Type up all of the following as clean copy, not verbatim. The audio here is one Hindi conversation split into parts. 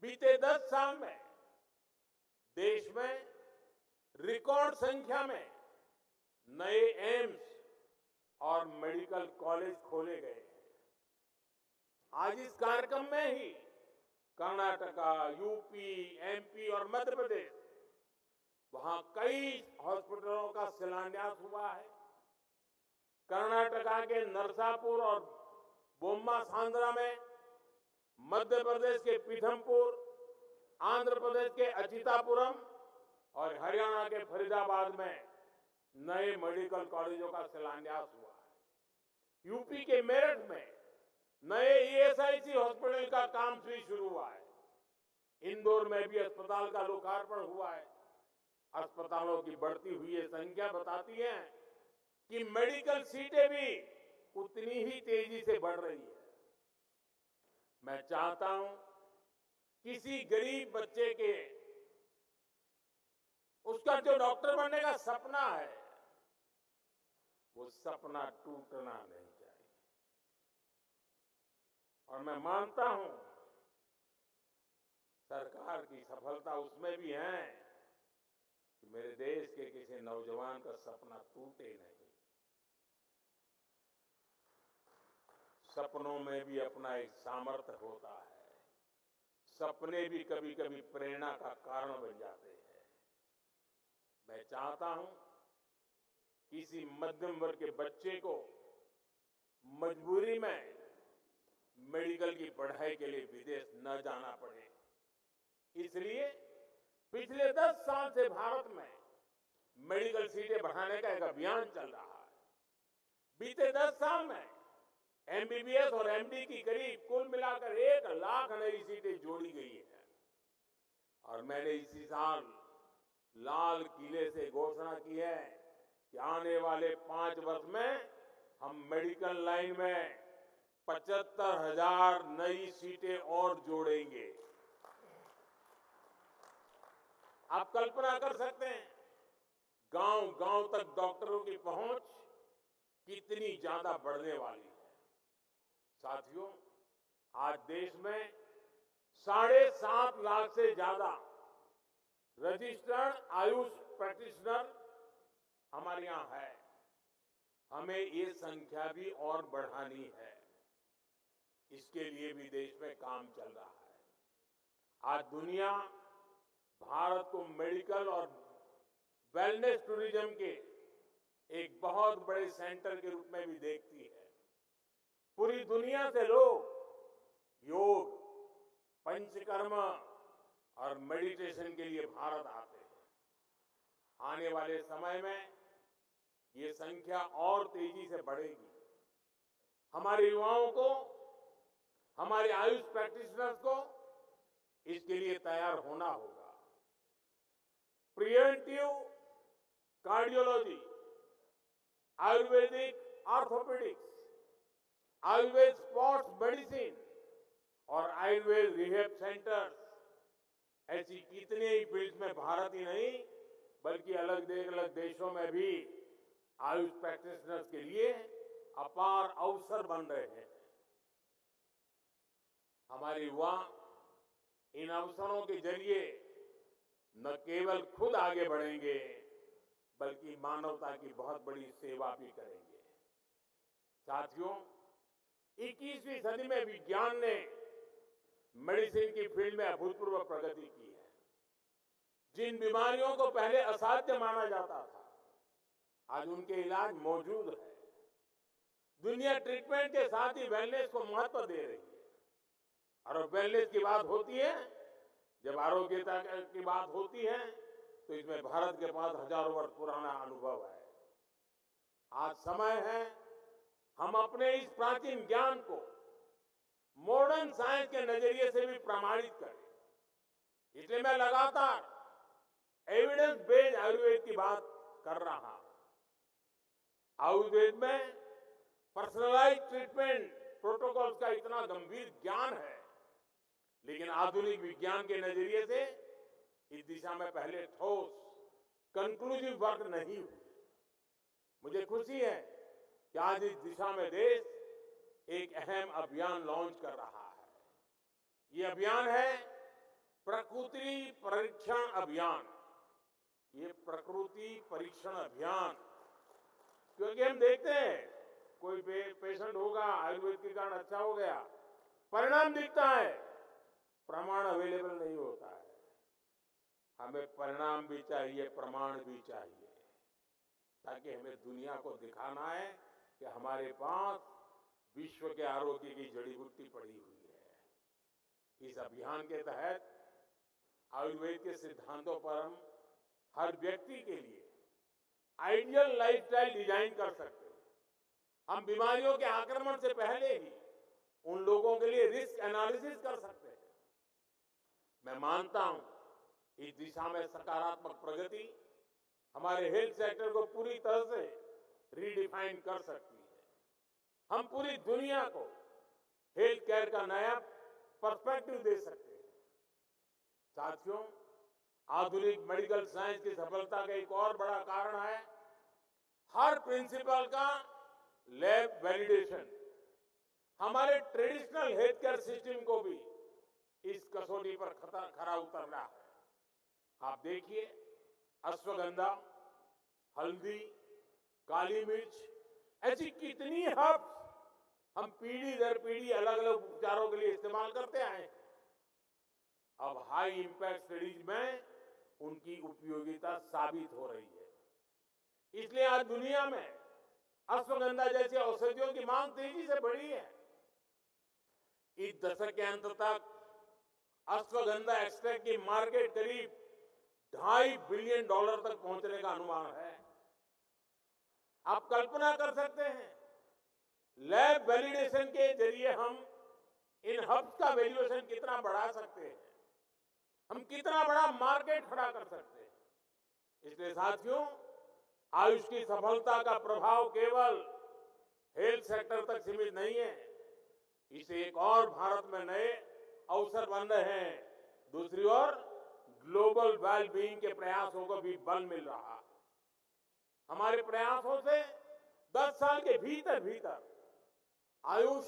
बीते 10 साल में देश में रिकॉर्ड संख्या में नए एम्स और मेडिकल कॉलेज खोले गए हैं। आज इस कार्यक्रम में ही कर्नाटका, यूपी, एमपी और मध्य प्रदेश, वहां कई हॉस्पिटलों का शिलान्यास हुआ है। कर्नाटका के नरसापुर और बोम्मा सांद्रा में, मध्य प्रदेश के पीथमपुर, आंध्र प्रदेश के अचितापुरम और हरियाणा के फरीदाबाद में नए मेडिकल कॉलेजों का शिलान्यास हुआ है। यूपी के मेरठ में नए ईएसआईसी हॉस्पिटल का काम शुरू हुआ है। इंदौर में भी अस्पताल का लोकार्पण हुआ है। अस्पतालों की बढ़ती हुई संख्या बताती है कि मेडिकल सीटें भी उतनी ही तेजी से बढ़ रही है। मैं चाहता हूं किसी गरीब बच्चे के उसका जो डॉक्टर बनने का सपना है, वो सपना टूटना नहीं चाहिए। और मैं मानता हूं सरकार की सफलता उसमें भी है कि मेरे देश के किसी नौजवान का सपना टूटे नहीं। सपनों में भी अपना एक सामर्थ्य होता है। सपने भी कभी कभी प्रेरणा का कारण बन जाते हैं। मैं चाहता हूं किसी मध्यम वर्ग के बच्चे को मजबूरी में मेडिकल की पढ़ाई के लिए विदेश न जाना पड़े। इसलिए पिछले 10 साल से भारत में मेडिकल सीटें बढ़ाने का एक अभियान चल रहा है। बीते 10 साल में एमबीबीएस और एमडी की करीब कुल मिलाकर 1 लाख नई सीटें जोड़ी गई हैं। और मैंने इसी साल लाल किले से घोषणा की है कि आने वाले 5 वर्ष में हम मेडिकल लाइन में 75,000 नई सीटें और जोड़ेंगे। आप कल्पना कर सकते हैं गांव-गांव तक डॉक्टरों की पहुंच कितनी ज्यादा बढ़ने वाली है। साथियों, आज देश में 7.5 लाख से ज्यादा रजिस्टर्ड आयुष प्रैक्टिशनर हमारे यहां है। हमें ये संख्या भी और बढ़ानी है। इसके लिए भी देश में काम चल रहा है। आज दुनिया भारत को मेडिकल और वेलनेस टूरिज्म के एक बहुत बड़े सेंटर के रूप में भी देखती है। पूरी दुनिया से लोग योग, पंचकर्म और मेडिटेशन के लिए भारत आते हैं। आने वाले समय में ये संख्या और तेजी से बढ़ेगी। हमारे युवाओं को, हमारे आयुष प्रैक्टिशनर्स को इसके लिए तैयार होना होगा। Preventive cardiology, Ayurvedic orthopaedics, Ayurveda sports medicine और आयुर्वेद रिहैब सेंटर्स, ऐसी कितनी ही फील्ड में भारत ही नहीं बल्कि अलग देशों में भी आयुष प्रैक्टिशनर्स के लिए अपार अवसर बन रहे हैं। हमारे युवा इन अवसरों के जरिए न केवल खुद आगे बढ़ेंगे बल्कि मानवता की बहुत बड़ी सेवा भी करेंगे। साथियों, 21वीं सदी में विज्ञान ने मेडिसिन की फील्ड में अभूतपूर्व प्रगति की है। जिन बीमारियों को पहले असाध्य माना जाता था, आज उनके इलाज मौजूद है। दुनिया ट्रीटमेंट के साथ ही वेलनेस को महत्व दे रही है। और वेलनेस की बात होती है, जब आरोग्यता की बात होती है, तो इसमें भारत के पास हजारों वर्ष पुराना अनुभव है। आज समय है हम अपने इस प्राचीन ज्ञान को मॉडर्न साइंस के नजरिए से भी प्रमाणित करें। इसलिए मैं लगातार एविडेंस बेस्ड आयुर्वेद की बात कर रहा हूं। आयुर्वेद में पर्सनलाइज ट्रीटमेंट प्रोटोकॉल्स का इतना गंभीर ज्ञान है, लेकिन आधुनिक विज्ञान के नजरिए से इस दिशा में पहले ठोस कंक्लूसिव वर्क नहीं हुई। मुझे खुशी है कि आज इस दिशा में देश एक अहम अभियान लॉन्च कर रहा है। ये अभियान है प्रकृति परीक्षण अभियान, ये प्रकृति परीक्षण अभियान, क्योंकि हम देखते हैं कोई पेशेंट होगा, आयुर्वेद के कारण अच्छा हो गया, परिणाम दिखता है, प्रमाण अवेलेबल नहीं होता है। हमें परिणाम भी चाहिए, प्रमाण भी चाहिए, ताकि हमें दुनिया को दिखाना है कि हमारे पास विश्व के आरोग्य की जड़ी बूटी पड़ी हुई है। इस अभियान के तहत आयुर्वेद के सिद्धांतों पर हम हर व्यक्ति के लिए आइडियल लाइफस्टाइल डिजाइन कर सकते हैं। हम बीमारियों के आक्रमण से पहले ही उन लोगों के लिए रिस्क एनालिसिस कर सकते हैं। मैं मानता हूं इस दिशा में सकारात्मक प्रगति हमारे हेल्थ सेक्टर को पूरी तरह से रीडिफाइन कर सकती है। हम पूरी दुनिया को हेल्थ केयर का नया पर्सपेक्टिव दे सकते हैं। साथियों, आधुनिक मेडिकल साइंस की सफलता का एक और बड़ा कारण है हर प्रिंसिपल का लैब वैलिडेशन। हमारे ट्रेडिशनल हेल्थ केयर सिस्टम को भी इस कसौटी पर खरा उतरना है। आप देखिए, अश्वगंधा, हल्दी, काली मिर्च, ऐसी कितनी हर्ब्स हम पीढ़ी दर पीढ़ी अलग अलग उपचारों के लिए इस्तेमाल करते आए हैं। अब हाई इंपैक्ट स्टडीज में उनकी उपयोगिता साबित हो रही है। इसलिए आज दुनिया में अश्वगंधा जैसी औषधियों की मांग तेजी से बढ़ी है। इस दशक के अंत तक अश्वगंधा एक्सट्रैक्ट की मार्केट करीब $2.5 बिलियन तक पहुंचने का अनुमान है। आप कल्पना कर सकते हैं, लैब वैलिडेशन के जरिए हम इन हब्स का वैल्यूएशन कितना बढ़ा सकते हैं, हम कितना बड़ा मार्केट खड़ा कर सकते हैं। इसलिए साथियों, आयुष की सफलता का प्रभाव केवल हेल्थ सेक्टर तक सीमित नहीं है, इसे एक और भारत में नए अवसर बन रहे हैं। दूसरी ओर ग्लोबल वेलबीइंग के प्रयासों को भी बल मिल रहा है। हमारे प्रयासों से 10 साल के भीतर भीतर आयुष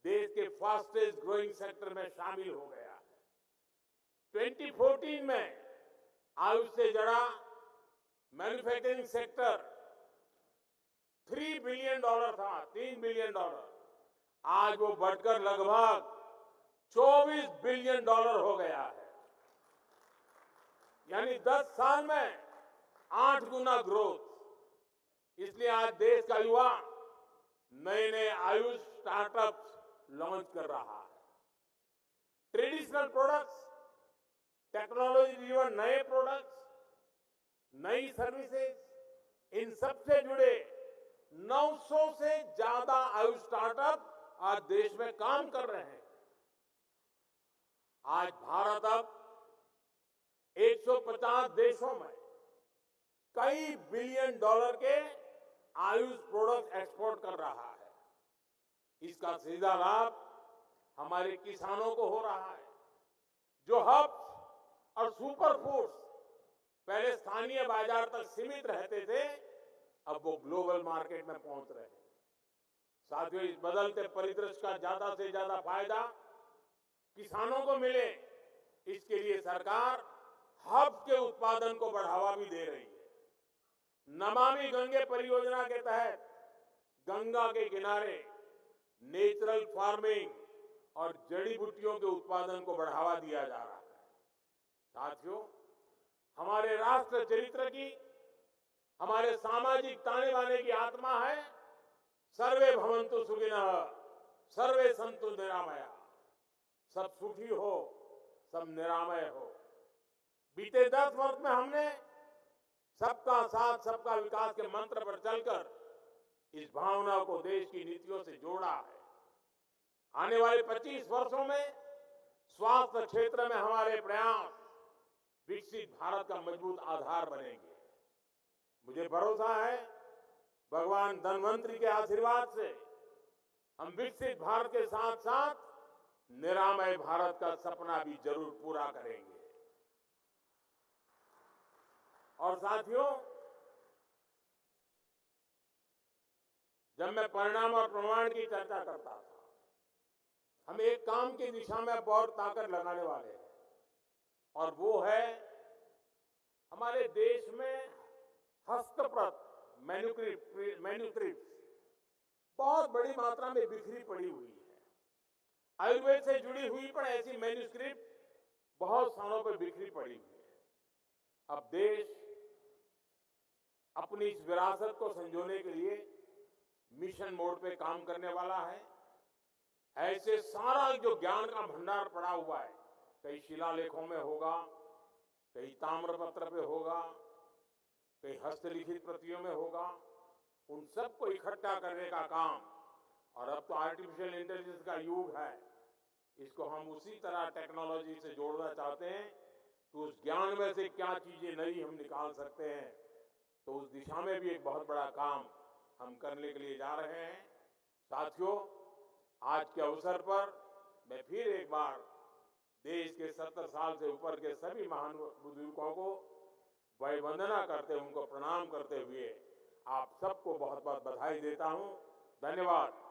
देश के फास्टेस्ट ग्रोइंग सेक्टर में शामिल हो गया है। 2014 में आयुष से जुड़ा मैन्युफैक्चरिंग सेक्टर $3 बिलियन था, $3 बिलियन। आज वो बढ़कर लगभग $24 बिलियन हो गया है। यानी 10 साल में 8 गुना ग्रोथ। इसलिए आज देश का युवा नए नए आयुष स्टार्टअप्स लॉन्च कर रहा है। ट्रेडिशनल प्रोडक्ट्स, टेक्नोलॉजी ड्रिवन नए प्रोडक्ट्स, नई सर्विसेज, इन सबसे जुड़े 900 से ज्यादा आयुष स्टार्टअप आज देश में काम कर रहे हैं। आज भारत अब 150 देशों में कई बिलियन डॉलर के आयुष प्रोडक्ट एक्सपोर्ट कर रहा है। इसका सीधा लाभ हमारे किसानों को हो रहा है, जो हब्स और सुपर फूड्स पहले स्थानीय बाजार तक सीमित रहते थे, अब वो ग्लोबल मार्केट में पहुंच रहे हैं। साथियों, इस बदलते परिदृश्य का ज्यादा से ज्यादा फायदा किसानों को मिले, इसके लिए सरकार हब्स के उत्पादन को बढ़ावा भी दे रही है। नमामि गंगे परियोजना के तहत गंगा के किनारे नेचुरल फार्मिंग और जड़ी बूटियों के उत्पादन को बढ़ावा दिया जा रहा है। साथियों, हमारे राष्ट्र चरित्र की, हमारे सामाजिक ताने बाने की आत्मा है, सर्वे भवन्तु सुखिनः, सर्वे सन्तु निरामया। सब सुखी हो, सब निरामय हो। बीते 10 वर्ष में हमने सबका साथ सबका विकास के मंत्र पर चलकर इस भावना को देश की नीतियों से जोड़ा है। आने वाले 25 वर्षों में स्वास्थ्य क्षेत्र में हमारे प्रयास विकसित भारत का मजबूत आधार बनेंगे। मुझे भरोसा है, भगवान धन्वंतरी के आशीर्वाद से हम विकसित भारत के साथ साथ निरामय भारत का सपना भी जरूर पूरा करेंगे। और साथियों, जब मैं परिणाम और प्रमाण की चर्चा करता था, हम एक काम की दिशा में बहुत ताकत लगाने वाले हैं। और वो है हमारे देश में हस्तप्रत मैन्युस्क्रिप्ट बहुत बड़ी मात्रा में बिखरी पड़ी हुई है। आयुर्वेद से जुड़ी हुई पर ऐसी मैन्युस्क्रिप्ट बहुत स्थानों पर बिखरी पड़ी हुई है। अब देश अपनी इस विरासत को संजोने के लिए मिशन मोड पे काम करने वाला है। ऐसे सारा जो ज्ञान का भंडार पड़ा हुआ है, कई शिलालेखों में होगा, कई ताम्रपत्र पे होगा, कई हस्तलिखित प्रतियों में होगा, उन सबको इकट्ठा करने का काम, और अब तो आर्टिफिशियल इंटेलिजेंस का युग है, इसको हम उसी तरह टेक्नोलॉजी से जोड़ना चाहते हैं तो उस ज्ञान में से क्या चीजें नई हम निकाल सकते हैं, तो उस दिशा में भी एक बहुत बड़ा काम हम करने के लिए जा रहे हैं। साथियों, आज के अवसर पर मैं फिर एक बार देश के 70 साल से ऊपर के सभी महान बुजुर्गों को वंदना करते, उनको प्रणाम करते हुए आप सबको बहुत बहुत बधाई देता हूं। धन्यवाद।